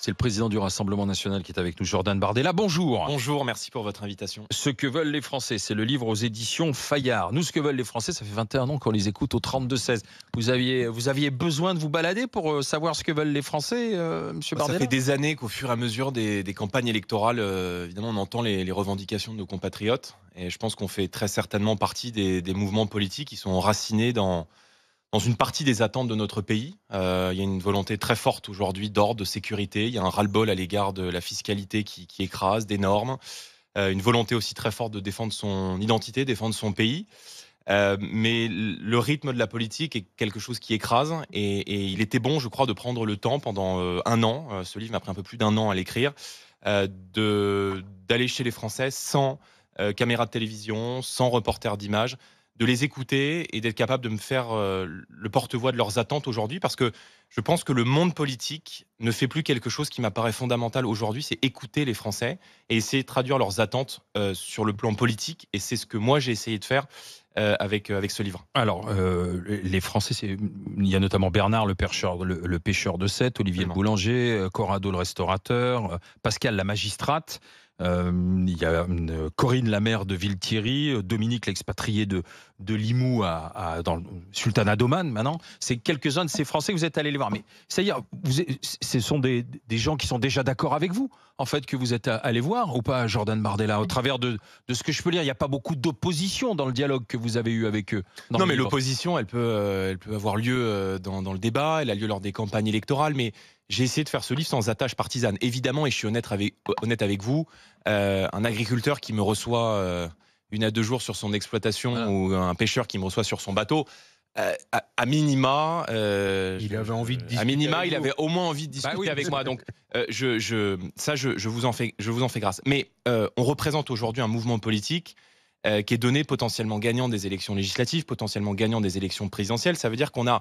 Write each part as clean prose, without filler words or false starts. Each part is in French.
C'est le président du Rassemblement national qui est avec nous, Jordan Bardella. Bonjour. Bonjour, merci pour votre invitation. Ce que veulent les Français, c'est le livre aux éditions Fayard. Nous, ce que veulent les Français, ça fait 21 ans qu'on les écoute au 32-16. Vous aviez besoin de vous balader pour savoir ce que veulent les Français, monsieur Bardella? Ça fait des années qu'au fur et à mesure des campagnes électorales, évidemment, on entend les revendications de nos compatriotes. Et je pense qu'on fait très certainement partie des mouvements politiques qui sont enracinés dans une partie des attentes de notre pays. Il y a une volonté très forte aujourd'hui d'ordre, de sécurité. Il y a un ras-le-bol à l'égard de la fiscalité qui écrase, des normes. Une volonté aussi très forte de défendre son identité, défendre son pays. Mais le rythme de la politique est quelque chose qui écrase. Et il était bon, je crois, de prendre le temps pendant un an. Ce livre m'a pris un peu plus d'un an à l'écrire. D'aller chez les Français sans caméra de télévision, sans reporter d'image, de les écouter et d'être capable de me faire le porte-voix de leurs attentes aujourd'hui, parce que je pense que le monde politique ne fait plus quelque chose qui m'apparaît fondamental aujourd'hui, c'est écouter les Français et essayer de traduire leurs attentes sur le plan politique, et c'est ce que moi j'ai essayé de faire avec ce livre. Alors, les Français, il y a notamment Bernard le pêcheur de Sète, Olivier le boulanger, Corrado le restaurateur, Pascal la magistrate. Il y a Corinne la maire de Villethierry, Dominique l'expatrié de Limoux dans le Sultanat d'Oman maintenant. C'est quelques-uns de ces Français que vous êtes allés les voir. Mais c'est-à-dire, ce sont des gens qui sont déjà d'accord avec vous, en fait, que vous êtes allés voir, ou pas, Jordan Bardella? Au travers de ce que je peux lire, il n'y a pas beaucoup d'opposition dans le dialogue que vous avez eu avec eux. Non, mais l'opposition, elle peut avoir lieu dans le débat, elle a lieu lors des campagnes électorales, mais j'ai essayé de faire ce livre sans attache partisane. Évidemment, et je suis honnête avec vous, un agriculteur qui me reçoit 1 à 2 jours sur son exploitation, voilà, ou un pêcheur qui me reçoit sur son bateau, à minima, il avait envie de discuter. À minima, il avait au moins envie de discuter avec moi. Donc, je vous en fais grâce. Mais on représente aujourd'hui un mouvement politique qui est donné potentiellement gagnant des élections législatives, potentiellement gagnant des élections présidentielles. Ça veut dire qu'on a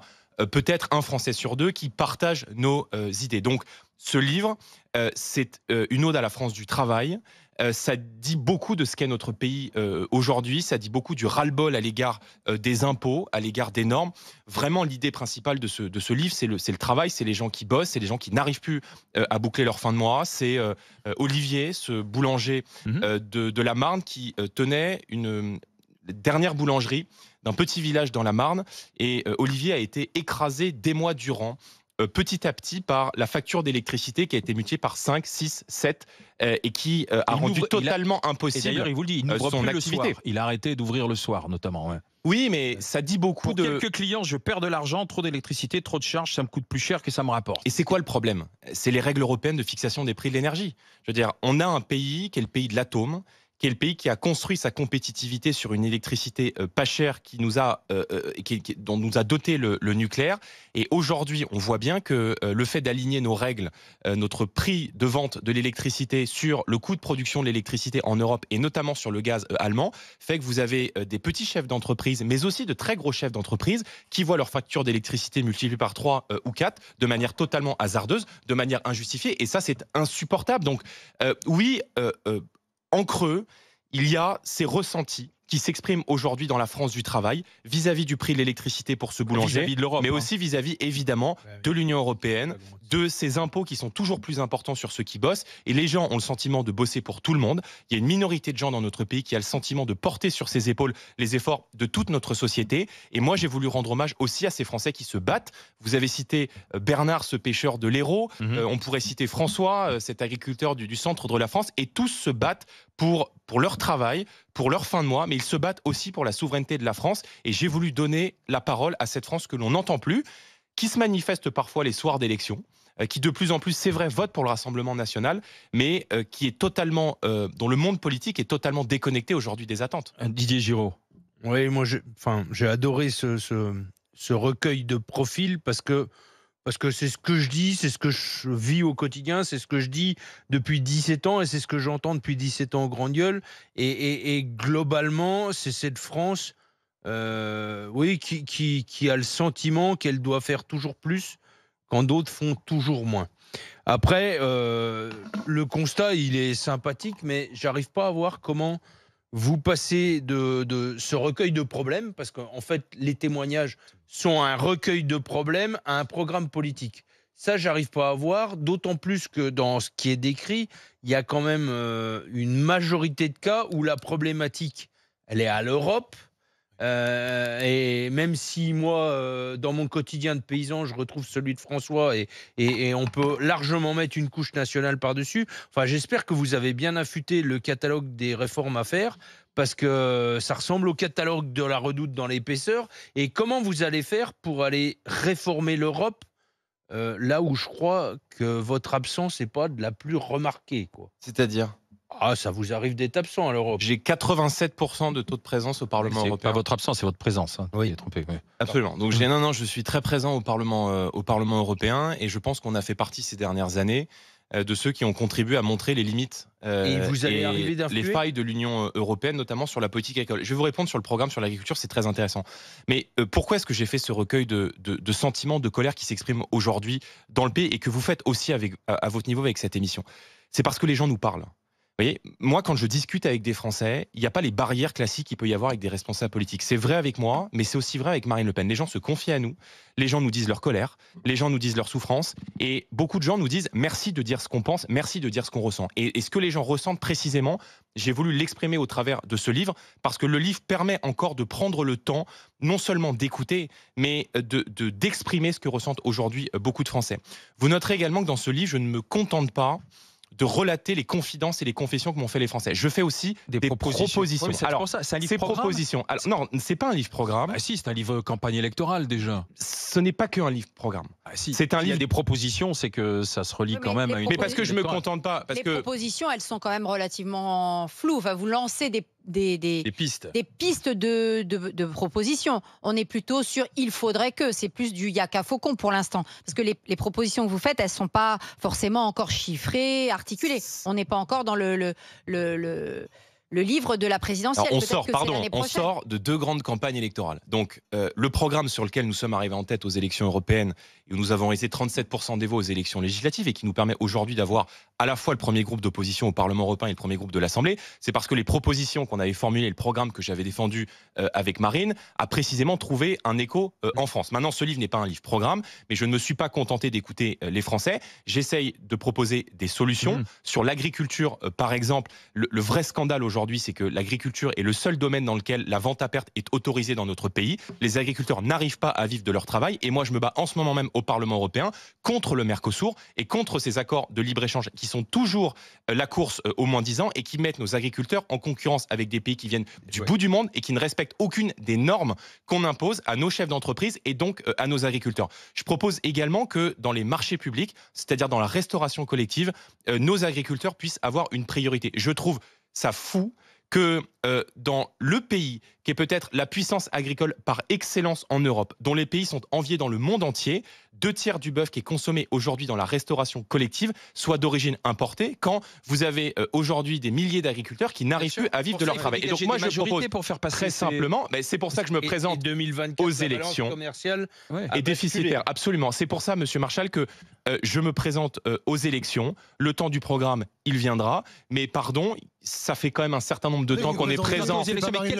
peut-être un Français sur 2 qui partage nos idées. Donc, ce livre, c'est une ode à la France du travail. Ça dit beaucoup de ce qu'est notre pays aujourd'hui. Ça dit beaucoup du ras-le-bol à l'égard des impôts, à l'égard des normes. Vraiment, l'idée principale de ce livre, c'est le travail, c'est les gens qui bossent, c'est les gens qui n'arrivent plus à boucler leur fin de mois. C'est Olivier, ce boulanger de la Marne, qui tenait une dernière boulangerie d'un petit village dans la Marne. Et Olivier a été écrasé des mois durant, petit à petit, par la facture d'électricité qui a été multipliée par 5, 6, 7 et qui a rendu totalement impossible. Et d'ailleurs, il vous le dit, il n'ouvre son plus activité. le soir. Il a arrêté d'ouvrir le soir, notamment. Ouais. Oui, mais ça dit beaucoup Pour quelques clients, je perds de l'argent, trop d'électricité, trop de charges, ça me coûte plus cher que ça me rapporte. Et c'est quoi le problème? C'est les règles européennes de fixation des prix de l'énergie. Je veux dire, on a un pays qui est le pays de l'atome, qui est le pays qui a construit sa compétitivité sur une électricité pas chère dont nous a doté le nucléaire. Et aujourd'hui, on voit bien que le fait d'aligner nos règles, notre prix de vente de l'électricité sur le coût de production de l'électricité en Europe, et notamment sur le gaz allemand, fait que vous avez des petits chefs d'entreprise, mais aussi de très gros chefs d'entreprise, qui voient leur facture d'électricité multipliée par 3 ou 4 de manière totalement hasardeuse, de manière injustifiée. Et ça, c'est insupportable. Donc, oui, en creux, il y a ces ressentis qui s'expriment aujourd'hui dans la France du travail, vis-à-vis du prix de l'électricité pour ce boulanger, vis-à-vis de l'Europe, mais aussi vis-à-vis, évidemment, de l'Union européenne, de ces impôts qui sont toujours plus importants sur ceux qui bossent. Et les gens ont le sentiment de bosser pour tout le monde. Il y a une minorité de gens dans notre pays qui a le sentiment de porter sur ses épaules les efforts de toute notre société. Et moi, j'ai voulu rendre hommage aussi à ces Français qui se battent. Vous avez cité Bernard, ce pêcheur de l'Hérault. On pourrait citer François, cet agriculteur du centre de la France. Et tous se battent pour leur travail, pour leur fin de mois, mais ils se battent aussi pour la souveraineté de la France. Et j'ai voulu donner la parole à cette France que l'on n'entend plus, qui se manifeste parfois les soirs d'élection, qui de plus en plus, c'est vrai, vote pour le Rassemblement national, mais qui est totalement, dont le monde politique est totalement déconnecté aujourd'hui des attentes. Didier Giraud. Oui, moi j'ai adoré ce recueil de profils, parce que c'est ce que je dis, c'est ce que je vis au quotidien, c'est ce que je dis depuis 17 ans, et c'est ce que j'entends depuis 17 ans au Grande Gueule. Et globalement, c'est cette France qui a le sentiment qu'elle doit faire toujours plus quand d'autres font toujours moins. Après, le constat, il est sympathique, mais j'arrive pas à voir comment vous passez de ce recueil de problèmes, parce qu'en fait, les témoignages sont un recueil de problèmes, à un programme politique. Ça, j'arrive pas à voir, d'autant plus que dans ce qui est décrit, il y a quand même une majorité de cas où la problématique, elle est à l'Europe. Et même si moi, dans mon quotidien de paysan, je retrouve celui de François et on peut largement mettre une couche nationale par-dessus. Enfin, j'espère que vous avez bien affûté le catalogue des réformes à faire parce que ça ressemble au catalogue de la Redoute dans l'épaisseur. Et comment vous allez faire pour aller réformer l'Europe là où je crois que votre absence n'est pas de la plus remarquée, quoi. C'est-à-dire? Ah, ça vous arrive d'être absent à l'Europe. J'ai 87% de taux de présence au Parlement européen. C'est pas votre absence, c'est votre présence. Hein, oui, trompé. Oui. Absolument. Donc non, je suis très présent au Parlement européen et je pense qu'on a fait partie ces dernières années de ceux qui ont contribué à montrer les limites et vous allez arriver d'influer les failles de l'Union européenne, notamment sur la politique agricole. Je vais vous répondre sur le programme sur l'agriculture, c'est très intéressant. Mais pourquoi est-ce que j'ai fait ce recueil de sentiments, de colère qui s'expriment aujourd'hui dans le pays et que vous faites aussi à votre niveau avec cette émission? C'est parce que les gens nous parlent. Vous voyez, moi, quand je discute avec des Français, il n'y a pas les barrières classiques qu'il peut y avoir avec des responsables politiques. C'est vrai avec moi, mais c'est aussi vrai avec Marine Le Pen. Les gens se confient à nous, les gens nous disent leur colère, les gens nous disent leur souffrance, et beaucoup de gens nous disent merci de dire ce qu'on pense, merci de dire ce qu'on ressent. Et ce que les gens ressentent précisément, j'ai voulu l'exprimer au travers de ce livre, parce que le livre permet encore de prendre le temps, non seulement d'écouter, mais d'exprimer ce que ressentent aujourd'hui beaucoup de Français. Vous noterez également que dans ce livre, je ne me contente pas de relater les confidences et les confessions que m'ont fait les Français. Je fais aussi des propositions. Oui, alors, c'est un livre programme. Propositions. Alors, non, c'est pas un livre programme. Ah si, c'est un livre campagne électorale déjà. Ce n'est pas qu'un livre programme. Ah si. C'est un livre. Il y a des propositions, c'est que ça se relie quand même à une. Mais parce que je me contente pas. Parce les propositions, elles sont quand même relativement floues. Enfin, vous lancez des pistes. Des pistes de propositions. On est plutôt sur il faudrait que. C'est plus du yaka faucon pour l'instant. Parce que les propositions que vous faites, elles ne sont pas forcément encore chiffrées, articulées. On n'est pas encore dans le livre de la présidentielle. Alors, on sort de 2 grandes campagnes électorales. Donc, le programme sur lequel nous sommes arrivés en tête aux élections européennes, et où nous avons réalisé 37% des voix aux élections législatives, et qui nous permet aujourd'hui d'avoir à la fois le premier groupe d'opposition au Parlement européen et le premier groupe de l'Assemblée, c'est parce que les propositions qu'on avait formulées, le programme que j'avais défendu avec Marine, a précisément trouvé un écho en France. Maintenant, ce livre n'est pas un livre programme, mais je ne me suis pas contenté d'écouter les Français. J'essaye de proposer des solutions. Sur l'agriculture, par exemple, le vrai scandale aujourd'hui, c'est que l'agriculture est le seul domaine dans lequel la vente à perte est autorisée dans notre pays. Les agriculteurs n'arrivent pas à vivre de leur travail, et moi je me bats en ce moment même au Parlement européen contre le Mercosur et contre ces accords de libre-échange qui sont toujours la course au moins 10 ans et qui mettent nos agriculteurs en concurrence avec des pays qui viennent du bout du monde et qui ne respectent aucune des normes qu'on impose à nos chefs d'entreprise et donc à nos agriculteurs. Je propose également que dans les marchés publics, c'est-à-dire dans la restauration collective, nos agriculteurs puissent avoir une priorité. Je trouve ça fou que dans le pays qui est peut-être la puissance agricole par excellence en Europe, dont les pays sont enviés dans le monde entier, 2/3 du bœuf qui est consommé aujourd'hui dans la restauration collective soit d'origine importée, quand vous avez aujourd'hui des milliers d'agriculteurs qui n'arrivent plus à vivre de leur travail. Et donc moi je propose pour faire passer très simplement, mais c'est pour ça que je me présente 2024, aux élections et déficitaire. Absolument. C'est pour ça, Monsieur Marchal, que je me présente aux élections. Le temps du programme, il viendra. Mais pardon, ça fait quand même un certain nombre de temps qu'on est présent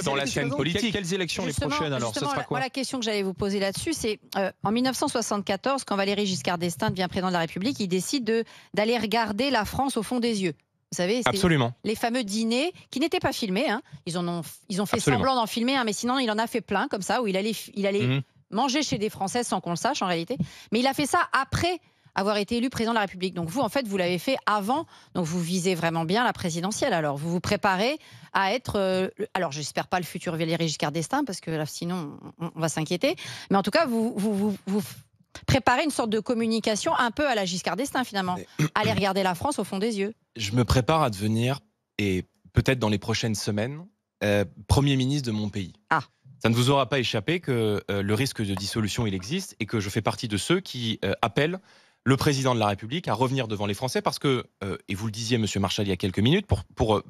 dans la scène politique. Quelles élections les prochaines alors? Ça sera quoi? La question que j'allais vous poser là-dessus, c'est en 1974, quand Valéry Giscard d'Estaing devient président de la République, il décide d'aller regarder la France au fond des yeux. Vous savez, absolument. Les fameux dîners qui n'étaient pas filmés. Hein. Ils ont fait semblant d'en filmer, mais sinon il en a fait plein comme ça, où il allait manger chez des Français sans qu'on le sache en réalité. Mais il a fait ça après avoir été élu président de la République. Donc vous, en fait, vous l'avez fait avant. Donc vous visez vraiment bien la présidentielle. Alors vous vous préparez à être... alors j'espère pas le futur Valéry Giscard d'Estaing, parce que là, sinon, on va s'inquiéter. Mais en tout cas, vous préparez une sorte de communication un peu à la Giscard d'Estaing, finalement. Aller regarder la France au fond des yeux. Je me prépare à devenir, et peut-être dans les prochaines semaines, Premier ministre de mon pays. Ah. Ça ne vous aura pas échappé que le risque de dissolution, il existe, et que je fais partie de ceux qui appellent le président de la République à revenir devant les Français parce que, et vous le disiez, Monsieur Marchal, il y a quelques minutes, pour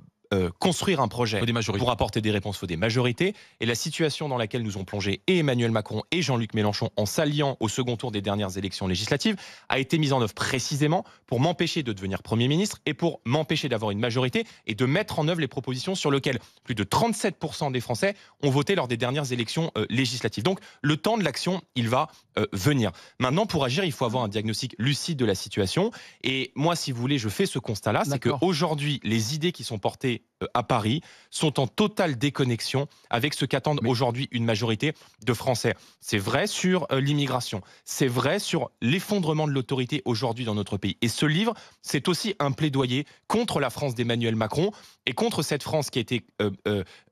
construire un projet pour apporter des réponses, il faut des majorités. Et la situation dans laquelle nous ont plongé et Emmanuel Macron et Jean-Luc Mélenchon en s'alliant au second tour des dernières élections législatives a été mise en œuvre précisément pour m'empêcher de devenir Premier ministre et pour m'empêcher d'avoir une majorité et de mettre en œuvre les propositions sur lesquelles plus de 37% des Français ont voté lors des dernières élections législatives. Donc le temps de l'action, il va venir. Maintenant, pour agir, il faut avoir un diagnostic lucide de la situation. Et moi, si vous voulez, je fais ce constat-là, c'est qu'aujourd'hui, les idées qui sont portées à Paris sont en totale déconnexion avec ce qu'attendent aujourd'hui une majorité de Français. C'est vrai sur l'immigration, c'est vrai sur l'effondrement de l'autorité aujourd'hui dans notre pays. Et ce livre, c'est aussi un plaidoyer contre la France d'Emmanuel Macron et contre cette France qui a été,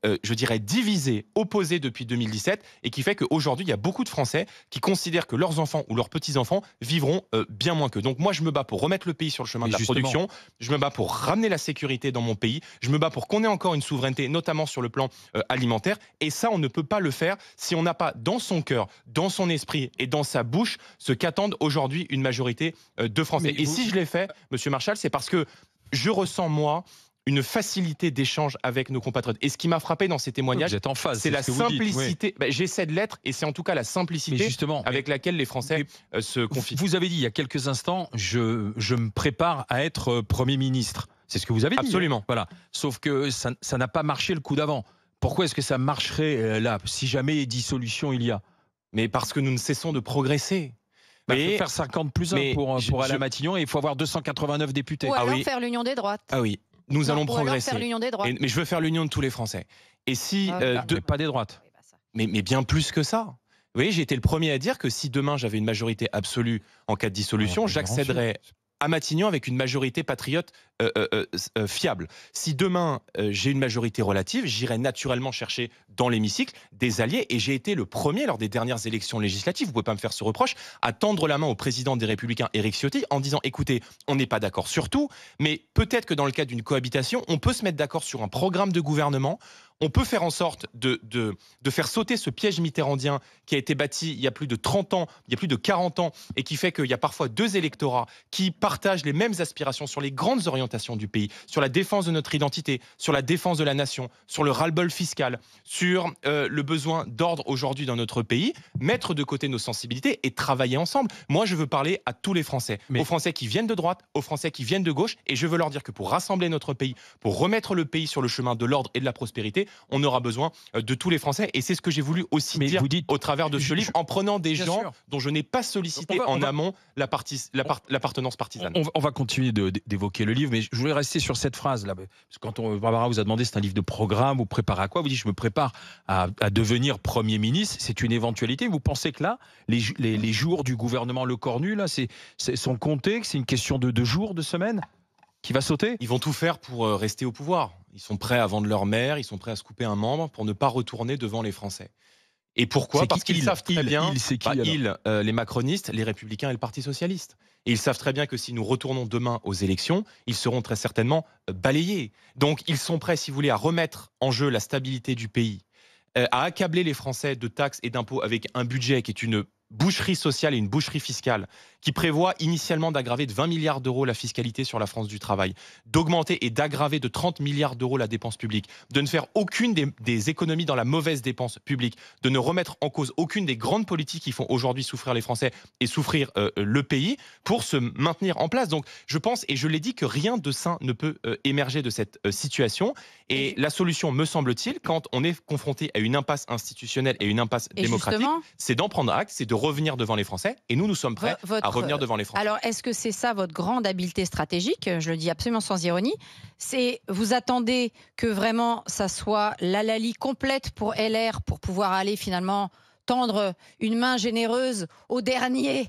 je dirais, divisée, opposée depuis 2017 et qui fait qu'aujourd'hui, il y a beaucoup de Français qui considèrent que leurs enfants ou leurs petits-enfants vivront bien moins qu'eux. Donc moi, je me bats pour remettre le pays sur le chemin de la production, je me bats pour ramener la sécurité dans mon pays, je me bats pour qu'on ait encore une souveraineté, notamment sur le plan alimentaire. Et ça, on ne peut pas le faire si on n'a pas dans son cœur, dans son esprit et dans sa bouche ce qu'attendent aujourd'hui une majorité de Français. Si je l'ai fait, Monsieur Marchal, c'est parce que je ressens, moi, une facilité d'échange avec nos compatriotes. Et ce qui m'a frappé dans ces témoignages, c'est la simplicité. J'essaie de l'être, et c'est en tout cas la simplicité avec laquelle les Français se confient. Vous avez dit il y a quelques instants, je me prépare à être Premier ministre. C'est ce que vous avez dit. Absolument. Voilà. Sauf que ça n'a pas marché le coup d'avant. Pourquoi est-ce que ça marcherait là, si jamais dissolution il y a? Mais parce que nous ne cessons de progresser. Il faut faire 50 plus 1 pour aller à Matignon, et il faut avoir 289 députés. Ou alors faire l'union des droites. Ah oui. Nous allons progresser. Faire l'union des droites. Mais je veux faire l'union de tous les Français. Et si pas des droites. Mais bien plus que ça. Vous voyez, j'ai été le premier à dire que si demain j'avais une majorité absolue en cas de dissolution, j'accéderais à Matignon avec une majorité patriote fiable. Si demain j'ai une majorité relative, j'irai naturellement chercher dans l'hémicycle des alliés, et j'ai été le premier lors des dernières élections législatives, vous ne pouvez pas me faire ce reproche, à tendre la main au président des Républicains, Éric Ciotti, en disant écoutez, on n'est pas d'accord sur tout, mais peut-être que dans le cadre d'une cohabitation, on peut se mettre d'accord sur un programme de gouvernement. On peut faire en sorte de faire sauter ce piège mitterrandien qui a été bâti il y a plus de 30 ans, il y a plus de 40 ans, et qui fait qu'il y a parfois deux électorats qui partagent les mêmes aspirations sur les grandes orientations du pays, sur la défense de notre identité, sur la défense de la nation, sur le ras-le-bol fiscal, sur le besoin d'ordre aujourd'hui dans notre pays, mettre de côté nos sensibilités et travailler ensemble. Moi, je veux parler à tous les Français, aux Français qui viennent de droite, aux Français qui viennent de gauche, et je veux leur dire que pour rassembler notre pays, pour remettre le pays sur le chemin de l'ordre et de la prospérité, on aura besoin de tous les Français. Et c'est ce que j'ai voulu aussi dire au travers de ce livre, en prenant des gens dont je n'ai pas sollicité en amont l'appartenance partisane. On va continuer d'évoquer le livre, mais je voulais rester sur cette phrase-là. Parce que quand Barbara vous a demandé, c'est un livre de programme, vous préparez à quoi? Vous dites, je me prépare à devenir Premier ministre. C'est une éventualité. Vous pensez que là, les jours du gouvernement Lecornu, là, sont comptés, que c'est une question de jours, de semaines qui va sauter? Ils vont tout faire pour rester au pouvoir. Ils sont prêts à vendre leur mère, ils sont prêts à se couper un membre pour ne pas retourner devant les Français. Et pourquoi? Parce qu'ils savent très bien, les macronistes, les républicains et le Parti socialiste. Et ils savent très bien que si nous retournons demain aux élections, ils seront très certainement balayés. Donc ils sont prêts, si vous voulez, à remettre en jeu la stabilité du pays, à accabler les Français de taxes et d'impôts avec un budget qui est une boucherie sociale et une boucherie fiscale qui prévoit initialement d'aggraver de 20 milliards d'euros la fiscalité sur la France du travail, d'augmenter et d'aggraver de 30 milliards d'euros la dépense publique, de ne faire aucune des économies dans la mauvaise dépense publique, de ne remettre en cause aucune des grandes politiques qui font aujourd'hui souffrir les Français et souffrir le pays pour se maintenir en place. Donc je pense, et je l'ai dit, que rien de sain ne peut émerger de cette situation. Et la solution, me semble-t-il, quand on est confronté à une impasse institutionnelle et une impasse démocratique, c'est d'en prendre acte, c'est de revenir devant les Français. Et nous sommes prêts à revenir devant les Français. Alors, est-ce que c'est ça votre grande habileté stratégique? Je le dis absolument sans ironie. Vous attendez que vraiment ça soit l'hallali complète pour LR pour pouvoir aller finalement tendre une main généreuse aux derniers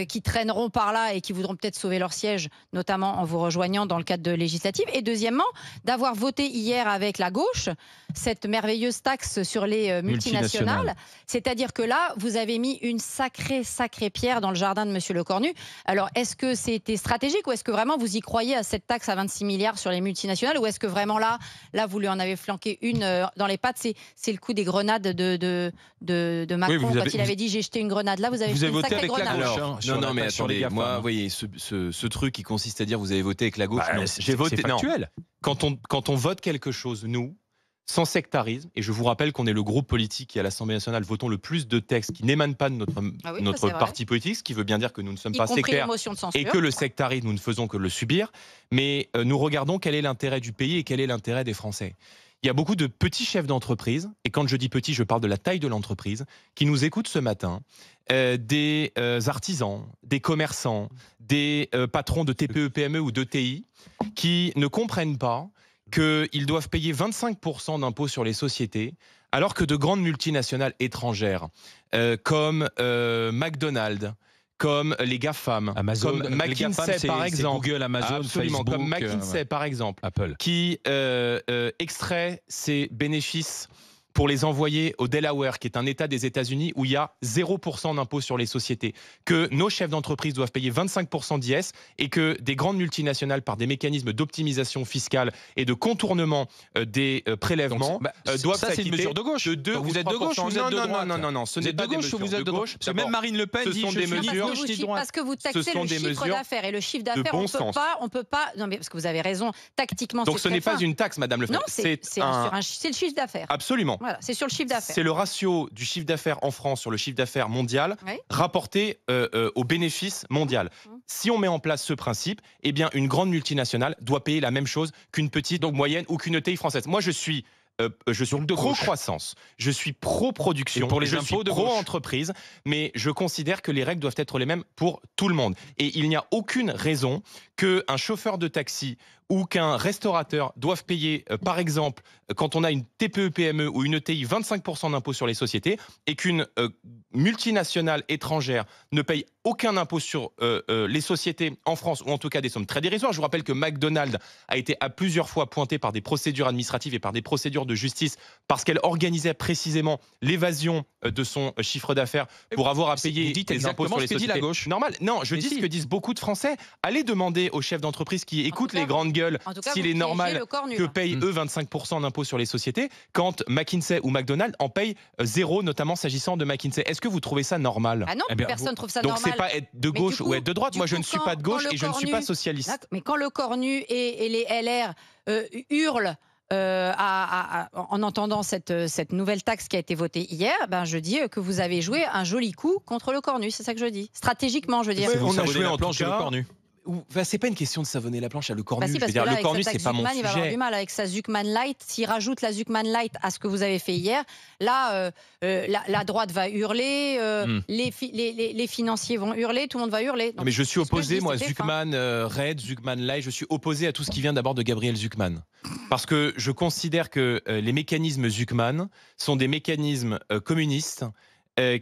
qui traîneront par là et qui voudront peut-être sauver leur siège, notamment en vous rejoignant dans le cadre de législatives. Et deuxièmement, d'avoir voté hier avec la gauche cette merveilleuse taxe sur les multinationales. C'est-à-dire que là, vous avez mis une sacrée pierre dans le jardin de Monsieur Lecornu. Alors, est-ce que c'était stratégique ou est-ce que vraiment vous y croyez à cette taxe à 26 milliards sur les multinationales, ou est-ce que vraiment là vous lui en avez flanqué une dans les pattes? C'est le coup des grenades de Macron, quand il avait dit j'ai jeté une grenade. Là, vous avez jeté une sacrée grenade. Non, mais attendez, moi, vous voyez, ce truc qui consiste à dire vous avez voté avec la gauche, j'ai voté. C'est factuel. quand on vote quelque chose, nous, sans sectarisme, et je vous rappelle qu'on est le groupe politique qui, à l'Assemblée nationale, votons le plus de textes qui n'émanent pas de notre parti politique, ce qui veut bien dire que nous ne sommes pas sectaires et que le sectarisme, nous ne faisons que le subir. Mais nous regardons quel est l'intérêt du pays et quel est l'intérêt des Français. Il y a beaucoup de petits chefs d'entreprise, et quand je dis petits, je parle de la taille de l'entreprise, qui nous écoutent ce matin, des artisans, des commerçants, des patrons de TPE, PME ou d'ETI, qui ne comprennent pas qu'ils doivent payer 25% d'impôts sur les sociétés, alors que de grandes multinationales étrangères, comme McDonald's, comme les GAFAM, Amazon, comme McKinsey par exemple, Google, Amazon, absolument, Facebook, comme McKinsey par exemple, Apple, qui extrait ses bénéfices pour les envoyer au Delaware, qui est un État des États-Unis où il y a 0% d'impôt sur les sociétés, que nos chefs d'entreprise doivent payer 25% d'IS et que des grandes multinationales, par des mécanismes d'optimisation fiscale et de contournement des prélèvements, doivent ça, c'est une mesure de gauche. Vous êtes de gauche ou vous êtes de droite? Non, ce n'est pas des mesures de gauche. Parce que même Marine Le Pen dit des mesures parce que vous taxez le chiffre d'affaires, et le chiffre d'affaires, on peut pas. Non, mais parce que vous avez raison, tactiquement. Donc ce n'est pas une taxe, Madame Le Pen. Non, c'est le chiffre d'affaires. Absolument. Voilà, c'est sur le chiffre d'affaires. C'est le ratio du chiffre d'affaires en France sur le chiffre d'affaires mondial rapporté au bénéfice mondial. Si on met en place ce principe, eh bien une grande multinationale doit payer la même chose qu'une petite, donc moyenne ou qu'une ETI française. Moi, je suis pro-croissance, je suis pro-production, pour les je impôts suis pro-entreprise, mais je considère que les règles doivent être les mêmes pour tout le monde. Et il n'y a aucune raison qu'un chauffeur de taxi ou qu'un restaurateur doivent payer, par exemple, quand on a une TPE-PME ou une ETI, 25% d'impôt sur les sociétés, et qu'une multinationale étrangère ne paye aucun impôt sur les sociétés en France, ou en tout cas des sommes très dérisoires. Je vous rappelle que McDonald's a été à plusieurs fois pointé par des procédures administratives et par des procédures de justice parce qu'elle organisait précisément l'évasion de son chiffre d'affaires pour avoir à payer des impôts sur les sociétés. La gauche. Normal. Non, je dis ce que disent beaucoup de Français. Allez demander aux chefs d'entreprise qui écoutent les grandes gueules s'il est normal que payent eux 25% d'impôts sur les sociétés quand McKinsey ou McDonald's en payent zéro, notamment s'agissant de McKinsey. Est-ce que vous trouvez ça normal? Ah non, personne ne trouve ça normal. Donc c'est pas être de gauche ou être de droite. Moi, je ne suis pas de gauche et je ne suis pas socialiste. Mais quand le Cornu et les LR hurlent en entendant cette nouvelle taxe qui a été votée hier, je dis que vous avez joué un joli coup contre le Cornu. C'est ça que je dis. Stratégiquement, je veux dire. On a joué en planche le Cornu. C'est pas une question de savonner la planche à le Cornu. Si, je veux dire, le Cornu, c'est pas mon sujet. Il va avoir du mal avec sa Zuckman Light. S'il rajoute la Zuckman Light à ce que vous avez fait hier, là, la droite va hurler, les financiers vont hurler, tout le monde va hurler. Donc, mais je suis opposé, moi, Zuckman Red, Zuckman Light, je suis opposé à tout ce qui vient d'abord de Gabriel Zuckman. Parce que je considère que les mécanismes Zuckman sont des mécanismes communistes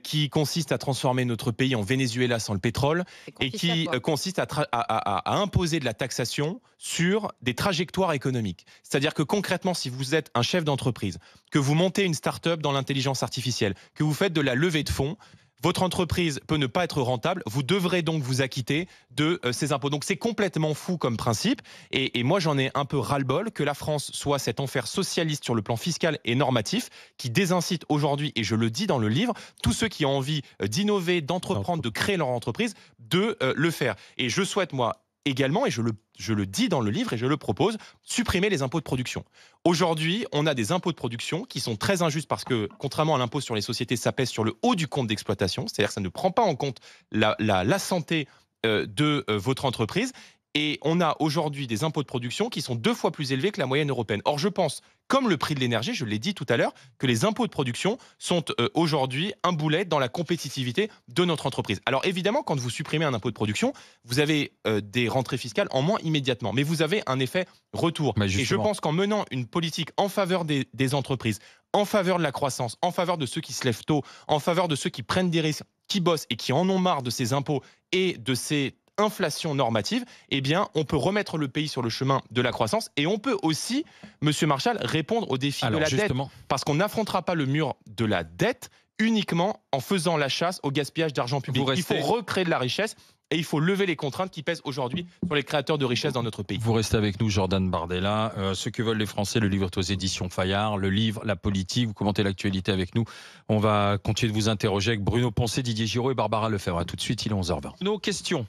qui consiste à transformer notre pays en Venezuela sans le pétrole et qui consiste à imposer de la taxation sur des trajectoires économiques. C'est-à-dire que concrètement, si vous êtes un chef d'entreprise, que vous montez une start-up dans l'intelligence artificielle, que vous faites de la levée de fonds, votre entreprise peut ne pas être rentable, vous devrez donc vous acquitter de ces impôts. Donc c'est complètement fou comme principe et moi j'en ai un peu ras-le-bol que la France soit cet enfer socialiste sur le plan fiscal et normatif qui désincite aujourd'hui, et je le dis dans le livre, tous ceux qui ont envie d'innover, d'entreprendre, de créer leur entreprise, de le faire. Et je souhaite moi également, et je le dis dans le livre et je le propose, supprimer les impôts de production. Aujourd'hui, on a des impôts de production qui sont très injustes parce que, contrairement à l'impôt sur les sociétés, ça pèse sur le haut du compte d'exploitation, c'est-à-dire que ça ne prend pas en compte la santé de votre entreprise. Et on a aujourd'hui des impôts de production qui sont 2 fois plus élevés que la moyenne européenne. Or, je pense, comme le prix de l'énergie, je l'ai dit tout à l'heure, que les impôts de production sont aujourd'hui un boulet dans la compétitivité de notre entreprise. Alors évidemment, quand vous supprimez un impôt de production, vous avez des rentrées fiscales en moins immédiatement, mais vous avez un effet retour. Et je pense qu'en menant une politique en faveur des entreprises, en faveur de la croissance, en faveur de ceux qui se lèvent tôt, en faveur de ceux qui prennent des risques, qui bossent et qui en ont marre de ces impôts et de ces inflation normative, eh bien, on peut remettre le pays sur le chemin de la croissance et on peut aussi, Monsieur Marchal, répondre au défi de la dette. Parce qu'on n'affrontera pas le mur de la dette uniquement en faisant la chasse au gaspillage d'argent public. Il faut recréer de la richesse et il faut lever les contraintes qui pèsent aujourd'hui sur les créateurs de richesse dans notre pays. Vous restez avec nous, Jordan Bardella. Ce que veulent les Français, le livre est aux éditions Fayard. Le livre, la politique, vous commentez l'actualité avec nous. On va continuer de vous interroger avec Bruno Poncet, Didier Giraud et Barbara Lefebvre. À tout de suite, il est 11h20. Nos questions.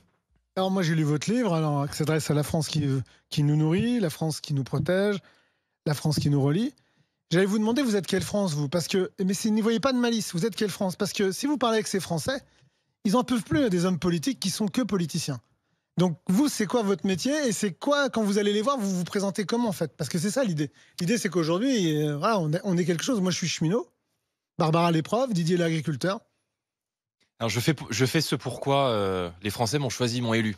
Alors moi j'ai lu votre livre, alors, qui s'adresse à la France qui nous nourrit, la France qui nous protège, la France qui nous relie. J'allais vous demander, vous êtes quelle France, vous? Parce que, mais n'y voyez pas de malice, vous êtes quelle France? Parce que si vous parlez avec ces Français, ils n'en peuvent plus des hommes politiques qui sont que politiciens. Donc vous, c'est quoi votre métier? Et c'est quoi, quand vous allez les voir, vous vous présentez comment en fait? Parce que c'est ça l'idée. L'idée c'est qu'aujourd'hui, voilà, on est quelque chose. Moi je suis cheminot, Barbara l'épreuve, Didier l'agriculteur. Alors je fais ce pourquoi les Français m'ont choisi, m'ont élu.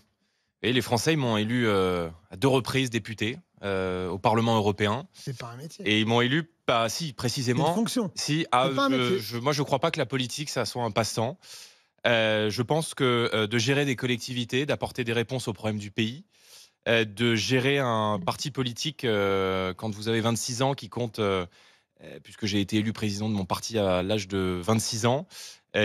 Et les Français m'ont élu à 2 reprises député au Parlement européen. C'est pas un métier. Et ils m'ont élu, si, précisément. C'est une fonction. Si, moi je crois pas que la politique, ça soit un passe-temps. Je pense que de gérer des collectivités, d'apporter des réponses aux problèmes du pays, de gérer un parti politique quand vous avez 26 ans qui compte, puisque j'ai été élu président de mon parti à l'âge de 26 ans,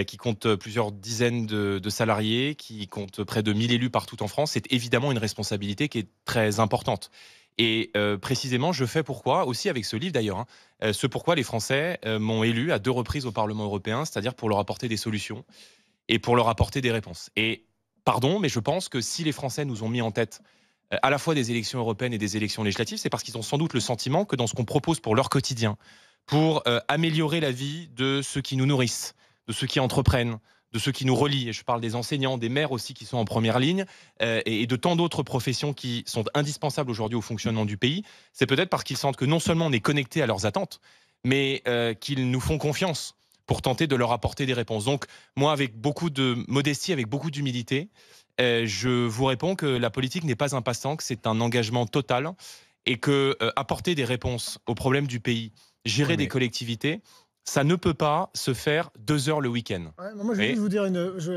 qui compte plusieurs dizaines de salariés, qui compte près de 1000 élus partout en France, c'est évidemment une responsabilité qui est très importante. Et précisément, je fais pourquoi, aussi avec ce livre d'ailleurs, ce pourquoi les Français m'ont élu à 2 reprises au Parlement européen, c'est-à-dire pour leur apporter des solutions et pour leur apporter des réponses. Et pardon, mais je pense que si les Français nous ont mis en tête à la fois des élections européennes et des élections législatives, c'est parce qu'ils ont sans doute le sentiment que dans ce qu'on propose pour leur quotidien, pour améliorer la vie de ceux qui nous nourrissent, de ceux qui entreprennent, de ceux qui nous relient, et je parle des enseignants, des maires aussi qui sont en première ligne, et de tant d'autres professions qui sont indispensables aujourd'hui au fonctionnement du pays, c'est peut-être parce qu'ils sentent que non seulement on est connecté à leurs attentes, mais qu'ils nous font confiance pour tenter de leur apporter des réponses. Donc moi, avec beaucoup de modestie, avec beaucoup d'humilité, je vous réponds que la politique n'est pas un passe-temps, que c'est un engagement total, et que apporter des réponses aux problèmes du pays, gérer des collectivités, ça ne peut pas se faire 2 heures le week-end. Ouais, moi, je vais juste vous dire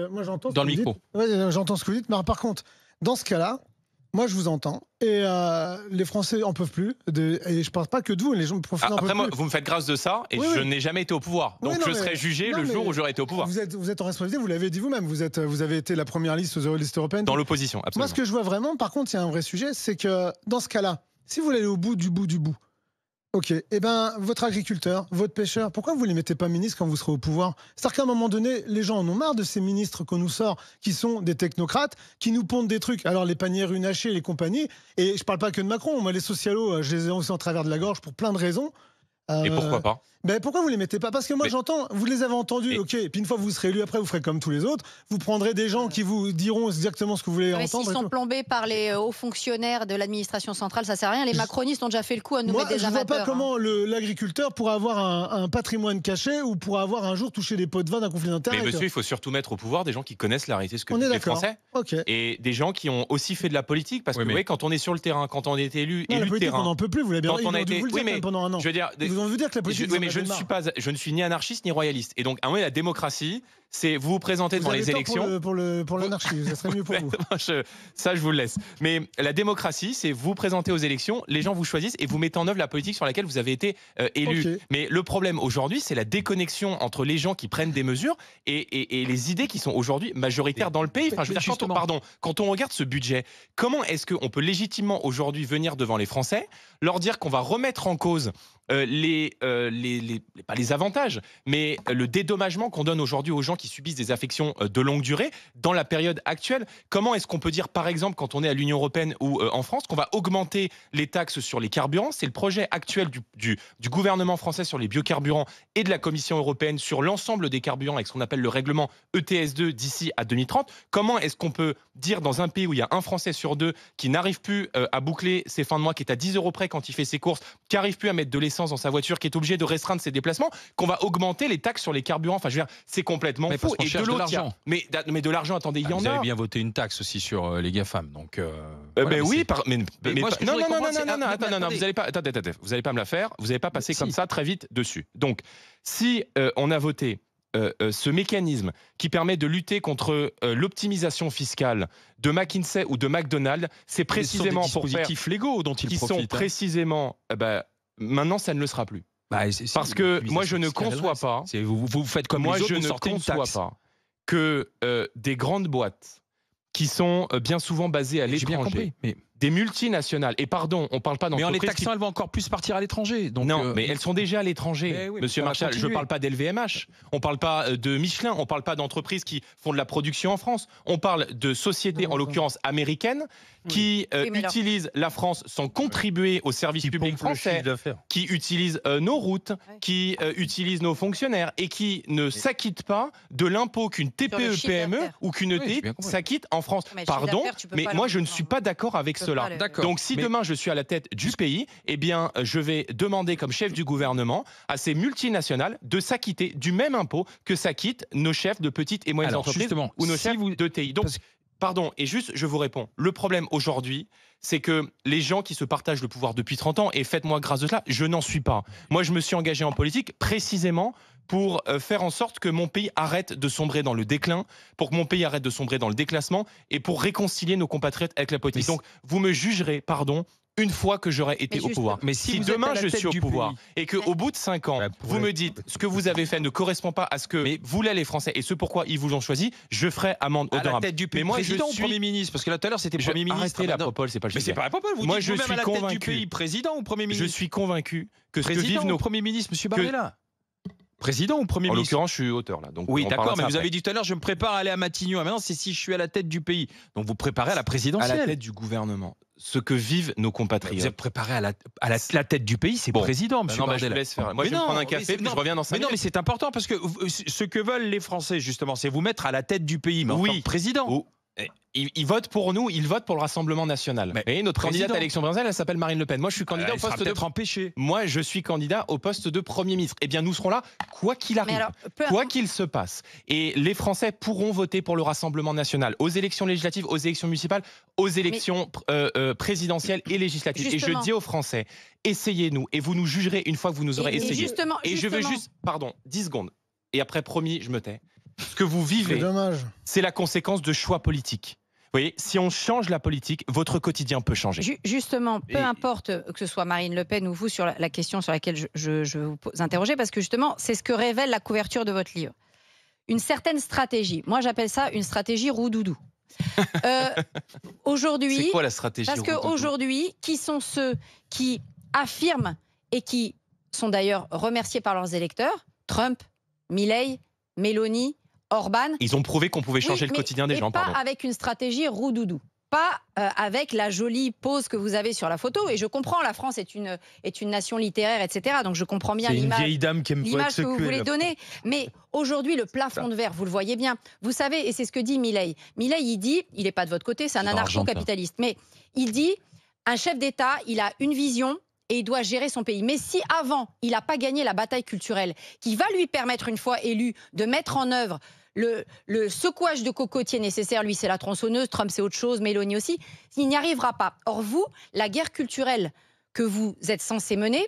moi, j'entends dans le micro. J'entends ce que vous dites, mais par contre, dans ce cas-là, moi, je vous entends. Et les Français en peuvent plus. Et je ne parle pas que de vous. Les gens après, moi, vous me faites grâce de ça, et je n'ai jamais été au pouvoir. Donc, je serai jugé le jour où j'aurai été au pouvoir. Vous êtes en responsabilité, vous l'avez dit vous-même. Vous avez été la première liste aux listes européennes. Dans l'opposition, absolument. Moi, ce que je vois vraiment, par contre, il y a un vrai sujet, c'est que dans ce cas-là, si vous voulez aller au bout du bout, ok, eh ben, votre agriculteur, votre pêcheur, pourquoi vous ne les mettez pas ministres quand vous serez au pouvoir? C'est-à-dire qu'à un moment donné, les gens en ont marre de ces ministres qu'on nous sort, qui sont des technocrates, qui nous pondent des trucs. Alors les paniers runachés, les compagnies, et je ne parle pas que de Macron, moi les socialos, je les ai aussi en travers de la gorge pour plein de raisons. Et pourquoi pas? Ben pourquoi vous les mettez pas? Parce que moi j'entends, vous les avez entendus, ok, et puis une fois que vous serez élu, après vous ferez comme tous les autres, vous prendrez des gens qui vous diront exactement ce que vous voulez entendre. S'ils sont plombés par les hauts fonctionnaires de l'administration centrale, ça sert à rien. Les macronistes ont déjà fait le coup à nous mettre des amateurs. Je vois pas comment l'agriculteur pourra avoir un patrimoine caché ou pourra avoir un jour touché des pots de vin d'un conflit d'intérêts. Mais monsieur, il faut surtout mettre au pouvoir des gens qui connaissent la réalité de ce que vivent les Français. Okay. Et des gens qui ont aussi fait de la politique, parce que vous voyez, quand on est sur le terrain, quand on est élu la politique, terrain, on n'en peut plus, vous l'avez bien dit pendant un an. Je veux dire, vous en dire que la politique, je ne suis ni anarchiste ni royaliste. Et donc, à un moment, la démocratie, c'est vous présenter devant les élections. Pour l'anarchie, ça serait mieux pour vous. Ça, je vous le laisse. Mais la démocratie, c'est vous présenter aux élections, les gens vous choisissent et vous mettez en œuvre la politique sur laquelle vous avez été élu. Okay. Mais le problème aujourd'hui, c'est la déconnexion entre les gens qui prennent des mesures et les idées qui sont aujourd'hui majoritaires dans le pays. Enfin, je veux dire, quand on regarde ce budget, comment est-ce qu'on peut légitimement aujourd'hui venir devant les Français, leur dire qu'on va remettre en cause pas les avantages, mais le dédommagement qu'on donne aujourd'hui aux gens qui subissent des affections de longue durée dans la période actuelle? Comment est-ce qu'on peut dire, par exemple, quand on est à l'Union européenne ou en France, qu'on va augmenter les taxes sur les carburants? C'est le projet actuel du gouvernement français sur les biocarburants et de la Commission européenne sur l'ensemble des carburants avec ce qu'on appelle le règlement ETS2 d'ici à 2030. Comment est-ce qu'on peut dire dans un pays où il y a un Français sur 2 qui n'arrive plus à boucler ses fins de mois, qui est à 10 € près quand il fait ses courses, qui n'arrive plus à mettre de l'essence dans sa voiture, qui est obligé de restreindre ses déplacements, qu'on va augmenter les taxes sur les carburants? Enfin, je veux dire, c'est complètement fou. Et de l'argent. Mais de l'argent, attendez, il y en a. Vous avez bien voté une taxe aussi sur les GAFAM, donc. Voilà, oui, non, vous allez pas me la faire. Vous n'allez pas passer comme ça très vite dessus. Donc, si on a voté ce mécanisme qui permet de lutter contre l'optimisation fiscale de McKinsey ou de McDonald's, c'est précisément pour faire dispositifs légaux dont ils profitent. Qui sont précisément. Maintenant, ça ne le sera plus. Parce que moi, je ne conçois pas. Vous faites comme moi, je ne conçois pas que des grandes boîtes qui sont bien souvent basées à l'étranger, des multinationales, et pardon, on parle pas d'entreprises... Mais en les taxant, elles vont encore plus partir à l'étranger. Non, mais elles sont déjà à l'étranger, oui, Monsieur Marchal. Je ne parle pas d'LVMH, on ne parle pas de Michelin, on ne parle pas d'entreprises qui font de la production en France. On parle de sociétés, en l'occurrence américaines, qui utilisent la France sans contribuer au service public français, qui utilisent nos routes, qui utilisent nos fonctionnaires et qui ne s'acquittent pas de l'impôt qu'une TPE-PME ou qu'une ETI s'acquitte en France. Pardon, mais moi je ne suis pas d'accord avec cela. Donc si demain je suis à la tête du pays, eh bien je vais demander comme chef du gouvernement à ces multinationales de s'acquitter du même impôt que s'acquittent nos chefs de petites et moyennes entreprises ou nos chefs d'ETI. Donc, pardon, et juste je vous réponds, le problème aujourd'hui, c'est que les gens qui se partagent le pouvoir depuis 30 ans, et faites-moi grâce de cela, je n'en suis pas. Moi je me suis engagé en politique précisément pour faire en sorte que mon pays arrête de sombrer dans le déclin, pour que mon pays arrête de sombrer dans le déclassement et pour réconcilier nos compatriotes avec la politique. Donc vous me jugerez, pardon, une fois que j'aurai été au pouvoir. Mais si demain je suis au pouvoir et qu'au bout de 5 ans, vous me dites ce que vous avez fait ne correspond pas à ce que voulaient les Français et ce pourquoi ils vous ont choisi, je ferai amende honorable. À la tête du pays, président ou Premier ministre? Parce que là tout à l'heure c'était Premier ministre. Arrêtez la popole, c'est pas le sujet. Mais c'est pas la popole, moi je suis convaincu. Du pays, président ou Premier ministre? Je suis convaincu que ce que vivent nos Premier ministre, Monsieur Barella. Président ou Premier ministre? En l'occurrence, je suis auteur là. Donc oui, d'accord, mais vous avez dit tout à l'heure, je me prépare à aller à Matignon. Maintenant, c'est si je suis à la tête du pays. Donc vous préparez à la présidentielle. À la tête du gouvernement. Ce que vivent nos compatriotes. Vous êtes préparé à la tête du pays, c'est président, monsieur Bardella. Je vous laisse faire. Moi, je vais prendre un café, puis je reviens dans 5 minutes. Non, mais c'est important parce que ce que veulent les Français, justement, c'est vous mettre à la tête du pays, mais en tant que président. Ils votent pour nous, ils votent pour le Rassemblement national. Et notre candidate à l'élection présidentielle, elle s'appelle Marine Le Pen. Moi, je suis candidat au poste de empêché. Moi, je suis candidat au poste de Premier ministre. Eh bien, nous serons là, quoi qu'il arrive, quoi qu'il se passe. Et les Français pourront voter pour le Rassemblement national aux élections législatives, aux élections municipales, aux élections présidentielles et législatives. Et je dis aux Français, essayez-nous et vous nous jugerez une fois que vous nous aurez essayé. Et je veux juste, pardon, 10 secondes. Et après, promis, je me tais. Ce que vous vivez, c'est la conséquence de choix politiques. Vous voyez, si on change la politique, votre quotidien peut changer. Justement, peu importe que ce soit Marine Le Pen ou vous sur la question sur laquelle je vous interroger, parce que justement, c'est ce que révèle la couverture de votre livre. Une certaine stratégie. Moi, j'appelle ça une stratégie roue-doudou. Aujourd'hui, c'est quoi la stratégie parce qu'aujourd'hui, qui sont ceux qui affirment et qui sont d'ailleurs remerciés par leurs électeurs? Trump, Milei, Mélanie, Orban. Ils ont prouvé qu'on pouvait changer le quotidien des gens. Pas avec une stratégie roue-doudou. Pas avec la jolie pose que vous avez sur la photo. Et je comprends, la France est une nation littéraire, etc. Donc je comprends bien l'image que vous voulez donner. Mais aujourd'hui, le plafond de verre, vous le voyez bien. Vous savez, et c'est ce que dit Milei. Milei, il dit, il n'est pas de votre côté, c'est un anarcho-capitaliste. Mais il dit, un chef d'État, il a une vision et il doit gérer son pays. Mais si avant, il n'a pas gagné la bataille culturelle, qui va lui permettre, une fois élu, de mettre en œuvre le secouage de cocotier nécessaire, lui c'est la tronçonneuse, Trump c'est autre chose, Mélanie aussi, il n'y arrivera pas. Or vous, la guerre culturelle que vous êtes censé mener,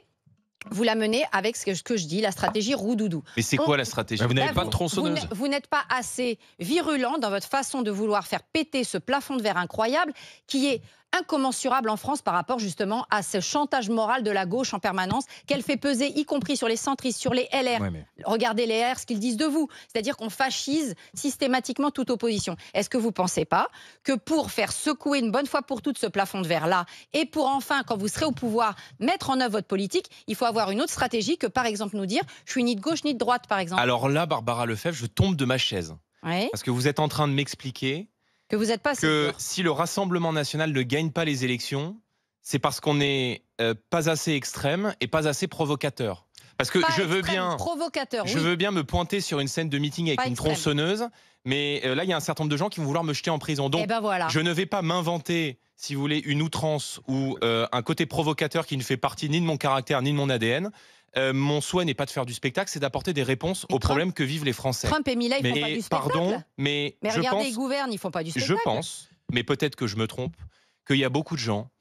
vous la menez avec ce que je dis, la stratégie roue-doudou. Mais c'est quoi la stratégie? Vous n'avez pas de tronçonneuse. Vous n'êtes pas assez virulent dans votre façon de vouloir faire péter ce plafond de verre incroyable qui est incommensurable en France par rapport justement à ce chantage moral de la gauche en permanence qu'elle fait peser, y compris sur les centristes, sur les LR. Regardez les LR, ce qu'ils disent de vous. C'est-à-dire qu'on fascise systématiquement toute opposition. Est-ce que vous ne pensez pas que pour faire secouer une bonne fois pour toutes ce plafond de verre-là, et pour enfin, quand vous serez au pouvoir, mettre en œuvre votre politique, il faut avoir une autre stratégie que, par exemple, nous dire « je suis ni de gauche ni de droite », par exemple? Alors là, Barbara Lefebvre, je tombe de ma chaise. Parce que vous êtes en train de m'expliquer que vous n'êtes pas si le Rassemblement national ne gagne pas les élections, c'est parce qu'on n'est pas assez extrême et pas assez provocateur. Parce que je veux bien me pointer sur une scène de meeting avec une tronçonneuse, mais là, il y a un certain nombre de gens qui vont vouloir me jeter en prison. Donc, je ne vais pas m'inventer, si vous voulez, une outrance ou un côté provocateur qui ne fait partie ni de mon caractère ni de mon ADN. Mon souhait n'est pas de faire du spectacle, c'est d'apporter des réponses aux problèmes que vivent les Français. Trump et Milei ne font pas du spectacle. Pardon, mais regardez, ils gouvernent, ils ne font pas du spectacle. Je pense, mais peut-être que je me trompe, qu'il y a beaucoup de gens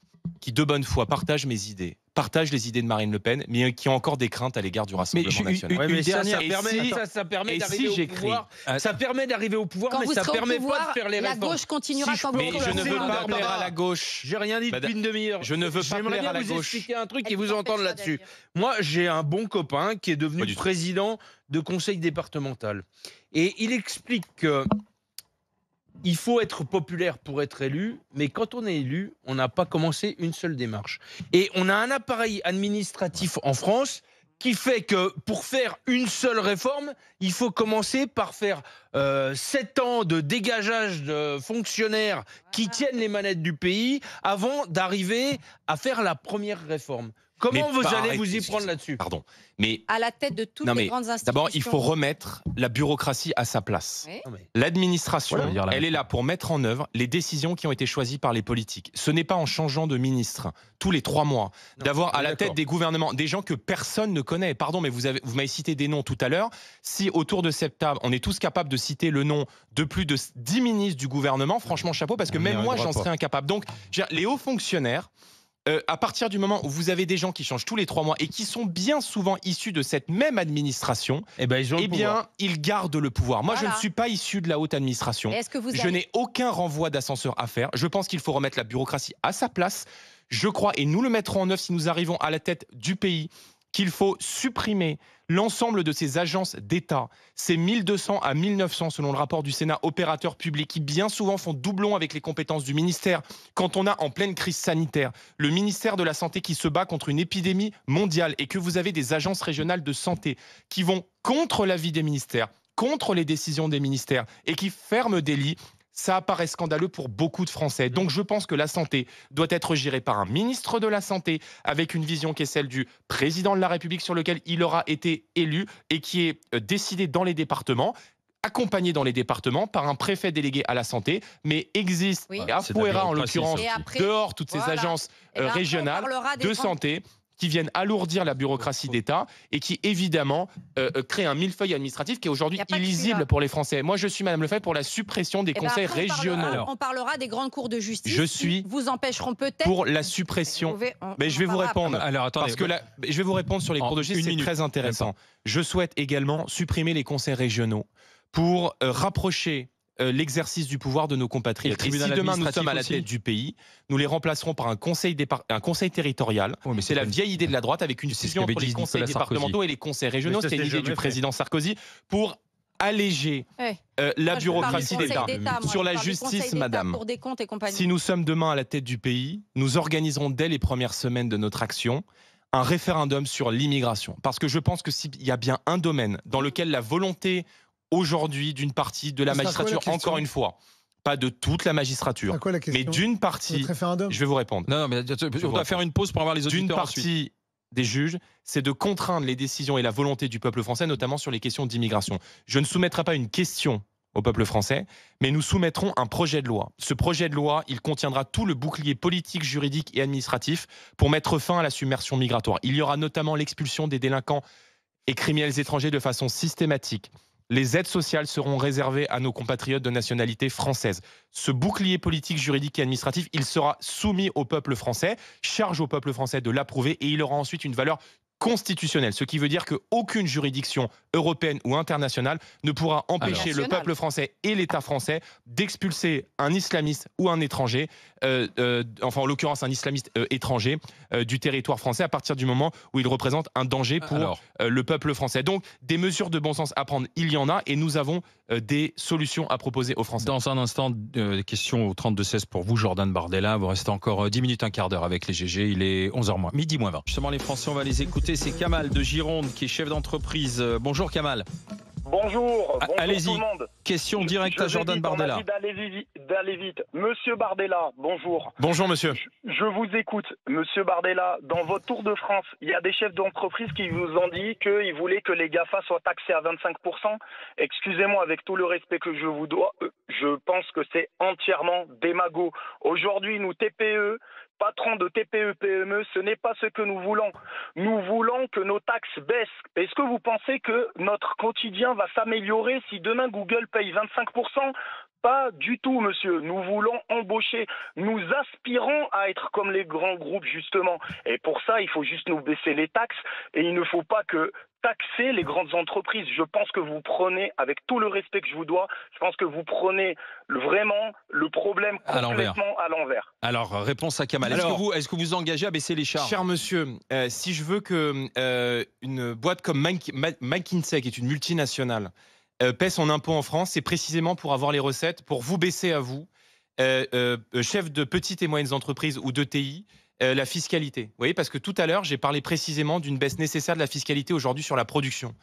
qui, de bonne foi, partagent mes idées, partagent les idées de Marine Le Pen, mais qui ont encore des craintes à l'égard du Rassemblement national. Ça permet d'arriver au pouvoir. Ça permet d'arriver au pouvoir, mais ça ne permet pas de faire les réformes. La gauche continuera quand vous... Mais je ne veux pas plaire à la gauche. J'ai rien dit depuis une demi-heure. Je ne veux pas plaire à la gauche. J'aimerais bien vous expliquer un truc et vous entendre là-dessus. Moi, j'ai un bon copain qui est devenu président de conseil départemental. Et il explique que il faut être populaire pour être élu, mais quand on est élu, on n'a pas commencé une seule démarche. Et on a un appareil administratif en France qui fait que pour faire une seule réforme, il faut commencer par faire 7 ans de dégageage de fonctionnaires qui tiennent les manettes du pays avant d'arriver à faire la première réforme. Comment vous allez vous y prendre là-dessus? Pardon. Mais à la tête de toutes les grandes institutions. D'abord, il faut remettre la bureaucratie à sa place. Oui. L'administration, elle est là pour mettre en œuvre les décisions qui ont été choisies par les politiques. Ce n'est pas en changeant de ministre tous les 3 mois, d'avoir à la tête des gouvernements des gens que personne ne connaît. Pardon, mais vous m'avez cité des noms tout à l'heure. Si autour de cette table, on est tous capables de citer le nom de plus de 10 ministres du gouvernement, franchement, chapeau, parce que même moi, j'en serais incapable. Donc, les hauts fonctionnaires, à partir du moment où vous avez des gens qui changent tous les 3 mois et qui sont bien souvent issus de cette même administration, ils gardent le pouvoir. Moi, je ne suis pas issu de la haute administration. Je n'ai aucun renvoi d'ascenseur à faire. Je pense qu'il faut remettre la bureaucratie à sa place. Je crois, et nous le mettrons en œuvre si nous arrivons à la tête du pays, qu'il faut supprimer l'ensemble de ces agences d'État, ces 1200 à 1900 selon le rapport du Sénat, opérateurs publics qui bien souvent font doublon avec les compétences du ministère. Quand on a en pleine crise sanitaire le ministère de la Santé qui se bat contre une épidémie mondiale et que vous avez des agences régionales de santé qui vont contre l'avis des ministères, contre les décisions des ministères et qui ferment des lits, ça apparaît scandaleux pour beaucoup de Français. Donc je pense que la santé doit être gérée par un ministre de la Santé avec une vision qui est celle du président de la République sur lequel il aura été élu et qui est décidé dans les départements, accompagné dans les départements par un préfet délégué à la santé, mais existe, à Fouera en l'occurrence, dehors toutes ces agences régionales de santé qui viennent alourdir la bureaucratie d'État et qui, évidemment, créent un millefeuille administratif qui est aujourd'hui illisible pour les Français. Moi, je suis, Madame Le Fay, pour la suppression des conseils régionaux. On parlera des grandes cours de justice qui vous empêcheront peut-être... pour la suppression... Mais je vais vous répondre. Alors, attendez, parce que je vais vous répondre sur les cours de justice, c'est très intéressant. Je souhaite également supprimer les conseils régionaux pour rapprocher l'exercice du pouvoir de nos compatriotes. Et si demain nous sommes à la tête du pays, nous les remplacerons par un conseil territorial. Mais c'est la vieille idée de la droite avec une fusion entre les conseils départementaux et les conseils régionaux. C'était une idée du président Sarkozy pour alléger la bureaucratie d'État. Sur la justice, madame, si nous sommes demain à la tête du pays, nous organiserons dès les premières semaines de notre action un référendum sur l'immigration. Parce que je pense que s'il y a bien un domaine dans lequel la volonté aujourd'hui d'une partie de la magistrature, encore une fois, pas de toute la magistrature, mais d'une partie, je vais vous répondre. Non, mais on doit faire une pause pour avoir les auditeurs. D'une partie des juges, c'est de contraindre les décisions et la volonté du peuple français, notamment sur les questions d'immigration. Je ne soumettrai pas une question au peuple français, mais nous soumettrons un projet de loi. Ce projet de loi, il contiendra tout le bouclier politique, juridique et administratif pour mettre fin à la submersion migratoire. Il y aura notamment l'expulsion des délinquants et criminels étrangers de façon systématique. Les aides sociales seront réservées à nos compatriotes de nationalité française. Ce bouclier politique, juridique et administratif, il sera soumis au peuple français, charge au peuple français de l'approuver et il aura ensuite une valeur constitutionnelle, ce qui veut dire qu'aucune juridiction européenne ou internationale ne pourra empêcher le peuple français et l'État français d'expulser un islamiste ou un étranger, enfin en l'occurrence un islamiste étranger, du territoire français à partir du moment où il représente un danger pour le peuple français. Donc des mesures de bon sens à prendre, il y en a et nous avons des solutions à proposer aux Français. Dans un instant, question au 32-16 pour vous, Jordan Bardella. Vous restez encore 10 minutes, un quart d'heure avec les GG. Il est 11h moins, midi moins 20. Justement, les Français, on va les écouter. C'est Kamal de Gironde qui est chef d'entreprise. Bonjour Kamal. Bonjour, allez-y. Tout le monde. Question directe à Jordan Bardella. D'aller vite. Monsieur Bardella, bonjour. Bonjour monsieur. Je vous écoute. Monsieur Bardella, dans votre tour de France, il y a des chefs d'entreprise qui vous ont dit qu'ils voulaient que les GAFA soient taxés à 25%. Excusez-moi, avec tout le respect que je vous dois, je pense que c'est entièrement démago. Aujourd'hui, nous TPE, patrons de TPE-PME, ce n'est pas ce que nous voulons. Nous voulons que nos taxes baissent. Est-ce que vous pensez que notre quotidien va s'améliorer si demain Google paye 25%? Pas du tout, monsieur. Nous voulons embaucher. Nous aspirons à être comme les grands groupes, justement. Et pour ça, il faut juste nous baisser les taxes. Et il ne faut pas que taxer les grandes entreprises. Je pense que vous prenez, avec tout le respect que je vous dois, je pense que vous prenez vraiment le problème complètement à l'envers. Alors, réponse à Kamal. Est-ce que vous engagez à baisser les charges? Cher monsieur, si je veux que une boîte comme McKinsey, qui est une multinationale, paie son impôt en France, c'est précisément pour avoir les recettes, pour vous baisser à vous, chef de petites et moyennes entreprises ou de TI, la fiscalité. Vous voyez, parce que tout à l'heure, j'ai parlé précisément d'une baisse nécessaire de la fiscalité aujourd'hui sur la production.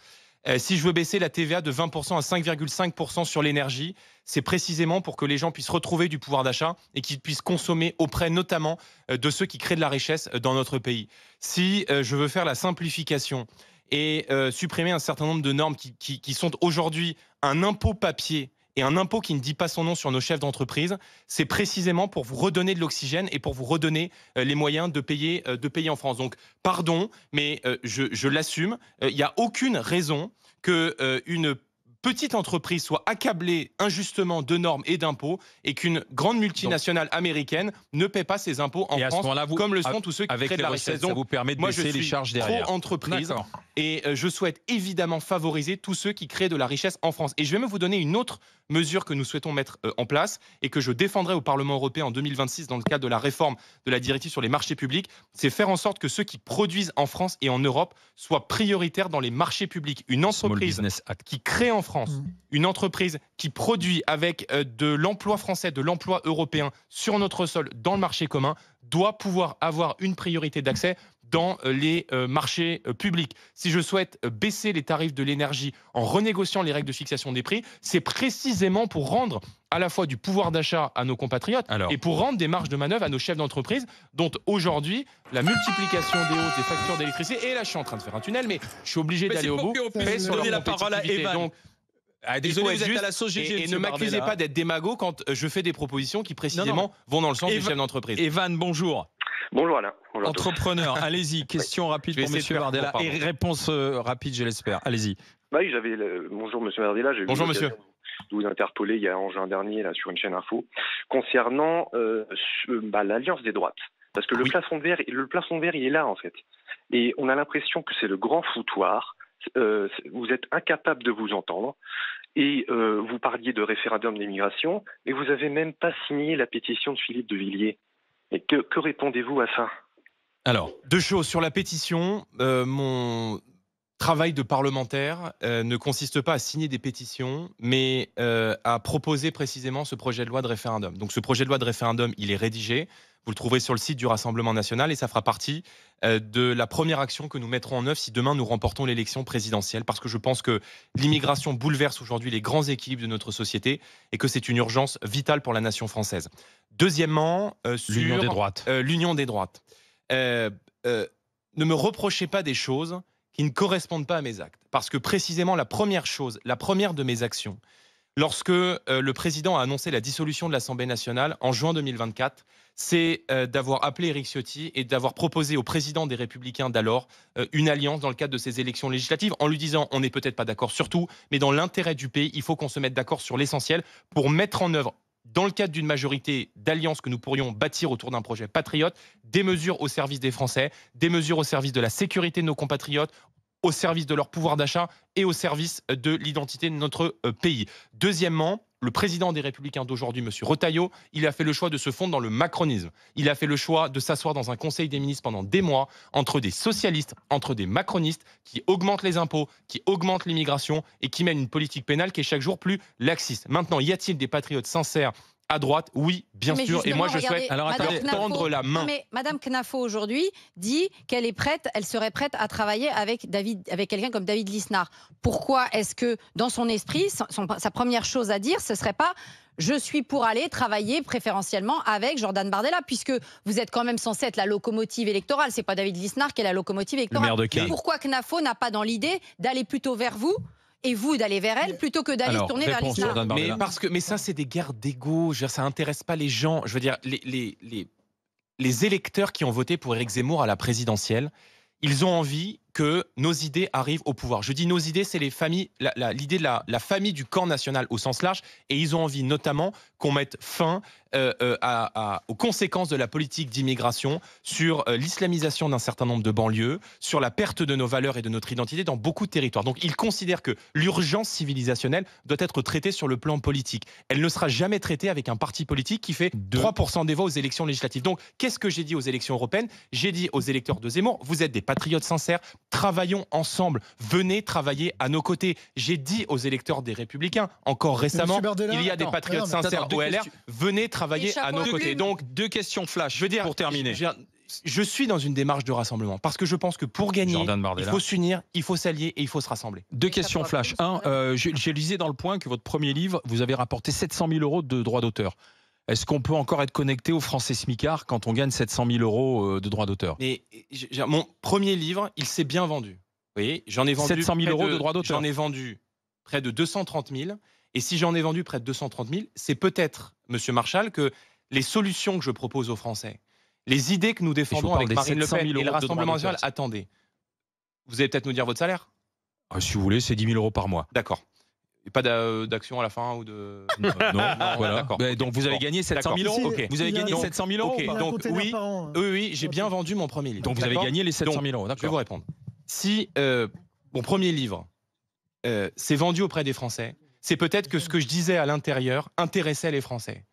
Si je veux baisser la TVA de 20% à 5,5% sur l'énergie, c'est précisément pour que les gens puissent retrouver du pouvoir d'achat et qu'ils puissent consommer auprès notamment de ceux qui créent de la richesse dans notre pays. Si je veux faire la simplification et supprimer un certain nombre de normes qui sont aujourd'hui un impôt papier et un impôt qui ne dit pas son nom sur nos chefs d'entreprise, c'est précisément pour vous redonner de l'oxygène et pour vous redonner les moyens de payer en France. Donc, pardon, mais je l'assume. Il n'y a aucune raison qu'une petite entreprise soit accablée injustement de normes et d'impôts et qu'une grande multinationale américaine ne paie pas ses impôts en France, comme le sont tous ceux qui créent de la richesse. Donc, ça vous permet de baisser les charges derrière. Pro-entreprise et je souhaite évidemment favoriser tous ceux qui créent de la richesse en France. Et je vais même vous donner une autre mesure que nous souhaitons mettre en place et que je défendrai au Parlement européen en 2026 dans le cadre de la réforme de la directive sur les marchés publics, c'est faire en sorte que ceux qui produisent en France et en Europe soient prioritaires dans les marchés publics. Une entreprise qui crée en France, une entreprise qui produit avec de l'emploi français, de l'emploi européen sur notre sol dans le marché commun, doit pouvoir avoir une priorité d'accès dans les marchés publics. Si je souhaite baisser les tarifs de l'énergie en renégociant les règles de fixation des prix, c'est précisément pour rendre à la fois du pouvoir d'achat à nos compatriotes et pour rendre des marges de manœuvre à nos chefs d'entreprise dont aujourd'hui la multiplication des hausses des factures d'électricité, et là je suis en train de faire un tunnel mais je suis obligé d'aller au bout, pèse sur la parole à Evan. Donc, désolé, vous êtes à la SOGG. Et ne m'accusez pas d'être démago quand je fais des propositions qui précisément vont dans le sens des chefs d'entreprise. Evan, bonjour. Bonjour Alain. Bonjour entrepreneur, allez-y, question rapide pour M. Bardella et réponse rapide, je l'espère. Allez-y. Oui, bonjour M. Bardella. Bonjour monsieur. De vous interpeller il y a en juin dernier là, sur une chaîne info concernant l'alliance des droites. Parce que le plafond de verre, il est là en fait. Et on a l'impression que c'est le grand foutoir. Vous êtes incapable de vous entendre. Et vous parliez de référendum d'immigration, mais vous n'avez même pas signé la pétition de Philippe de Villiers. Et que répondez-vous à ça? Alors, deux choses. Sur la pétition, mon travail de parlementaire ne consiste pas à signer des pétitions, mais à proposer précisément ce projet de loi de référendum. Donc ce projet de loi de référendum, il est rédigé. Vous le trouverez sur le site du Rassemblement national et ça fera partie de la première action que nous mettrons en œuvre si demain nous remportons l'élection présidentielle. Parce que je pense que l'immigration bouleverse aujourd'hui les grands équilibres de notre société et que c'est une urgence vitale pour la nation française. Deuxièmement, sur l'union des droites. L'union des droites. Ne me reprochez pas des choses qui ne correspondent pas à mes actes. Parce que précisément la première de mes actions, lorsque le président a annoncé la dissolution de l'Assemblée nationale en juin 2024, c'est d'avoir appelé Éric Ciotti et d'avoir proposé au président des Républicains d'alors une alliance dans le cadre de ces élections législatives en lui disant on n'est peut-être pas d'accord sur tout, mais dans l'intérêt du pays, il faut qu'on se mette d'accord sur l'essentiel pour mettre en œuvre, dans le cadre d'une majorité d'alliances que nous pourrions bâtir autour d'un projet patriote, des mesures au service des Français, des mesures au service de la sécurité de nos compatriotes, au service de leur pouvoir d'achat et au service de l'identité de notre pays. Deuxièmement, le président des Républicains d'aujourd'hui, M. Retailleau, il a fait le choix de se fondre dans le macronisme. Il a fait le choix de s'asseoir dans un conseil des ministres pendant des mois entre des socialistes, entre des macronistes qui augmentent les impôts, qui augmentent l'immigration et qui mènent une politique pénale qui est chaque jour plus laxiste. Maintenant, y a-t-il des patriotes sincères à droite? Oui, bien sûr. Et moi, je souhaite tendre la main. Mais Madame Knafo, aujourd'hui, dit qu'elle serait prête à travailler avec quelqu'un comme David Lisnard. Pourquoi est-ce que, dans son esprit, sa première chose à dire, ce serait pas « je suis pour aller travailler préférentiellement avec Jordan Bardella », puisque vous êtes quand même censé être la locomotive électorale. C'est pas David Lisnard qui est la locomotive électorale. Le maire de Cannes. Pourquoi Knafo n'a pas dans l'idée d'aller plutôt vers vous et vous d'aller vers elle plutôt que d'aller se tourner vers l'islam? Mais ça, c'est des guerres d'ego. Ça n'intéresse pas les gens. Je veux dire, les électeurs qui ont voté pour Éric Zemmour à la présidentielle, ils ont envie que nos idées arrivent au pouvoir. Je dis nos idées, c'est l'idée de la famille du camp national au sens large, et ils ont envie notamment qu'on mette fin aux conséquences de la politique d'immigration sur l'islamisation d'un certain nombre de banlieues, sur la perte de nos valeurs et de notre identité dans beaucoup de territoires. Donc ils considèrent que l'urgence civilisationnelle doit être traitée sur le plan politique. Elle ne sera jamais traitée avec un parti politique qui fait 3% des voix aux élections législatives. Donc qu'est-ce que j'ai dit aux élections européennes? J'ai dit aux électeurs de Zemmour, vous êtes des patriotes sincères, travaillons ensemble. Venez travailler à nos côtés. J'ai dit aux électeurs des Républicains, encore récemment, il y a des patriotes sincères au LR. Venez travailler à nos côtés. Donc, 2 questions flash pour terminer. Je suis dans une démarche de rassemblement parce que je pense que pour gagner, il faut s'unir, il faut s'allier et il faut se rassembler. 2 questions flash. J'ai lisé dans Le Point que votre premier livre, vous avez rapporté 700 000 € de droits d'auteur. Est-ce qu'on peut encore être connecté aux Français smicards quand on gagne 700 000 € de droits d'auteur? Mais mon premier livre, il s'est bien vendu. Vous voyez, j'en ai vendu 700 000 € de droits d'auteur. J'en ai vendu près de 230 000. Et si j'en ai vendu près de 230 000, c'est peut-être, Monsieur Marchal, que les solutions que je propose aux Français, les idées que nous défendons avec Marine Le Pen et le Rassemblement national, attendez. Vous allez peut-être nous dire votre salaire? Si vous voulez, c'est 10 000 € par mois. D'accord. Et pas d'action à la fin ou de... Non, voilà. Donc vous avez gagné 700 000 €. Okay. Vous avez gagné 700 000 €. Okay. Donc oui, j'ai bien vendu mon premier livre. Donc vous avez gagné les 700 000 €. Je vais vous répondre. Si mon premier livre s'est vendu auprès des Français, c'est peut-être que ce que je disais à l'intérieur intéressait les Français.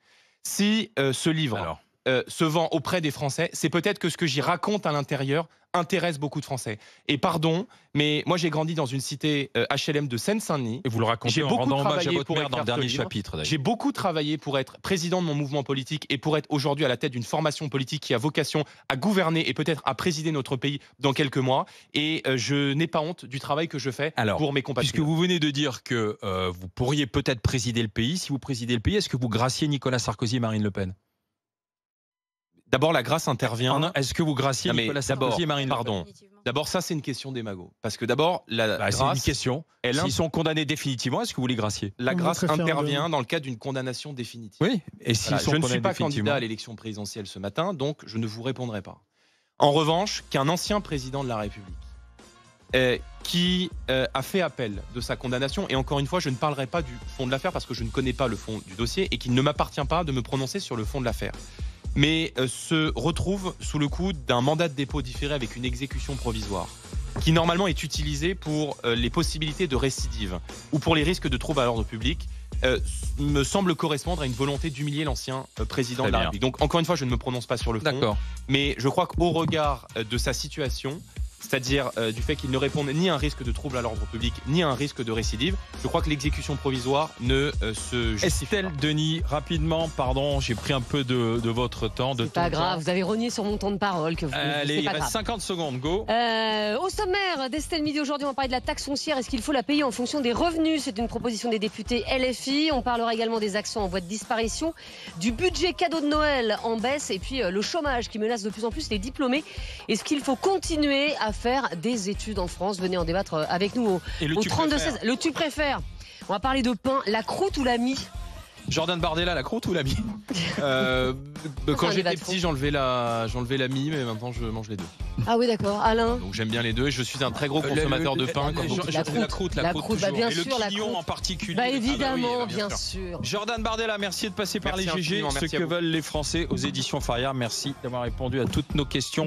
Si ce livre se vend auprès des Français, c'est peut-être que ce que j'y raconte à l'intérieur intéresse beaucoup de Français. Et pardon, mais moi j'ai grandi dans une cité HLM de Seine-Saint-Denis. Et vous le racontez en rendant hommage à votre mère dans le dernier chapitre. J'ai beaucoup travaillé pour être président de mon mouvement politique et pour être aujourd'hui à la tête d'une formation politique qui a vocation à gouverner et peut-être à présider notre pays dans quelques mois. Et je n'ai pas honte du travail que je fais pour mes compatriotes. Puisque vous venez de dire que vous pourriez peut-être présider le pays, si vous présidez le pays, est-ce que vous graciez Nicolas Sarkozy et Marine Le Pen? D'abord, la grâce intervient. Est-ce que vous graciez Nicolas Sarkozy et Marine Le Pen? Pardon. D'abord, ça, c'est une question d'émago. Parce que d'abord, la grâce... C'est une question. S'ils sont condamnés définitivement, est-ce que vous les graciez? La grâce intervient dans le cadre d'une condamnation définitive. Oui. Et s'ils sont je ne suis pas candidat à l'élection présidentielle ce matin, donc je ne vous répondrai pas. En revanche, qu'un ancien président de la République qui a fait appel de sa condamnation, et encore une fois, je ne parlerai pas du fond de l'affaire parce que je ne connais pas le fond du dossier et qu'il ne m'appartient pas de me prononcer sur le fond de l'affaire, mais se retrouve sous le coup d'un mandat de dépôt différé avec une exécution provisoire qui normalement est utilisé pour les possibilités de récidive ou pour les risques de troubles à l'ordre public, me semble correspondre à une volonté d'humilier l'ancien président de la République. Donc encore une fois, je ne me prononce pas sur le fond, mais je crois qu'au regard de sa situation, c'est-à-dire du fait qu'il ne réponde ni à un risque de trouble à l'ordre public, ni à un risque de récidive, je crois que l'exécution provisoire ne se justifie pas. Estelle Denis, rapidement, pardon, j'ai pris un peu de votre temps. C'est pas grave, vous avez renié sur mon temps de parole. Allez, il reste 50 secondes, go. Au sommaire d'Estelle Midi aujourd'hui, on va parler de la taxe foncière. Est-ce qu'il faut la payer en fonction des revenus? C'est une proposition des députés LFI. On parlera également des accents en voie de disparition, du budget cadeau de Noël en baisse et puis le chômage qui menace de plus en plus les diplômés. Est-ce qu'il faut continuer à faire des études en France? Venez en débattre avec nous au 32-16. Le tu préfères. On va parler de pain, la croûte ou la mie? Jordan Bardella, la croûte ou la mie? Quand j'étais petit, j'enlevais la mie, mais maintenant je mange les deux. Ah oui, d'accord. Alain? Donc j'aime bien les deux et je suis un très gros consommateur de pain. La croûte, bien et sûr, le quignon en particulier. Évidemment, bien sûr. Jordan Bardella, merci de passer par les GG. Ce que veulent les Français aux éditions Faria. Merci d'avoir répondu à toutes nos questions.